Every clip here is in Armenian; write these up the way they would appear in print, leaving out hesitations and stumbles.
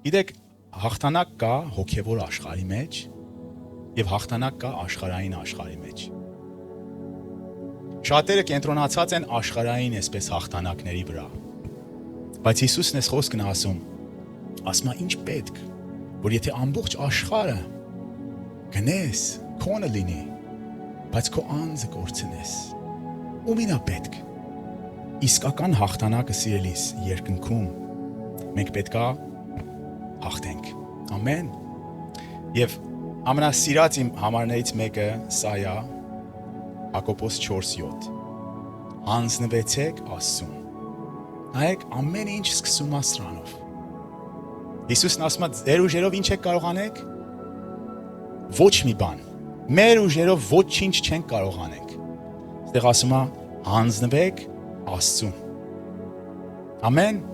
Գիտեք, հաղթանակ կա հոգևոր աշխարհի մեջ եւ հաղթանակ կա աշխարհային աշխարհի մեջ։ Շատերը կենտրոնացած են աշխարհային այսպես հաղթանակների վրա։ Բայց Հիսուսն այս խոսքն ասում ինչ պետք, որ եթե ամբողջ աշխարհը գնես, քոնը լինի, բայց քո անձը կորցնես, ումին է պետք։ Իսկական հաղթանակը սիրելիս երկնքում մենք պետքա հաղթենք։ Ամեն։ Եվ ամենասիրած իմ համարներից մեկը սա է Հակոբոս 4:7։ Հանձնվեցեք Աստծուն։ Նայեք, ամեն ինչ սկսում է սրանով։ Հիսուսն ասում է, ձեր ուժերով ինչ եք կարող անեք։ Ոչ մի բան։ Մեր ուժերով ոչինչ չենք կարող անենք։ Այստեղ ասում է, հանձնվեք Աստծուն։ Ամեն։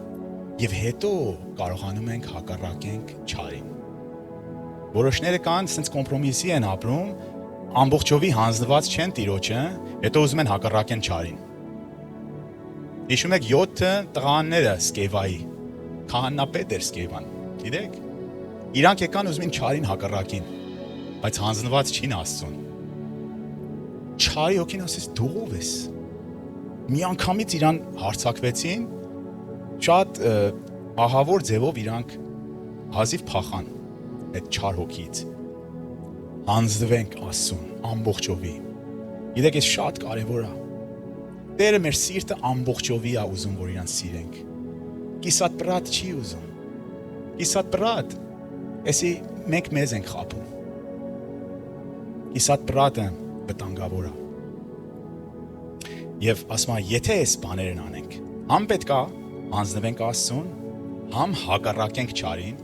Եվ հետո կարողանում ենք հակառակենք չարին։ Որոշները կան, ասենց կոմպրոմիսի են ապրում, ամբողջովի հանձնված չեն Տիրոջը, հետո ուզում են հակառակեն չարին։ Հիշում եք 7 տղաները Սկևայի, քահանապետ էր Սկևան, գիտեք։ Իրանք եկան ուզում են չարին հակառակին, բայց հանձնված չին Աստծուն։ Չարի հոգին ասեց դու ով ես։ Մի անգամից իրան հարցակվեցին, շատ ահավոր ձևով իրանք հազիվ փախան այդ չար հոգից։ Հանձնվենք Աստծուն ամբողջովի։ Գիտեք, այս շատ կարևոր է։ Տերը մեր սիրտը ամբողջովի է ուզում, որ իրան սիրենք։ Կիսատ պրատ չի ուզում։ Կիսատ պրատ, էսի մենք մեզ ենք խաբում։ Կիսատ պրատը վտանգավոր է։ Եվ ասում եմ, եթե այս բաներն անենք, համ պետքա հանձնվենք Աստծուն, համ հակառակենք չարին,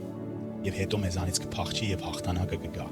եւ հետո մեզանից կփախչի եւ հաղթանակը կգա։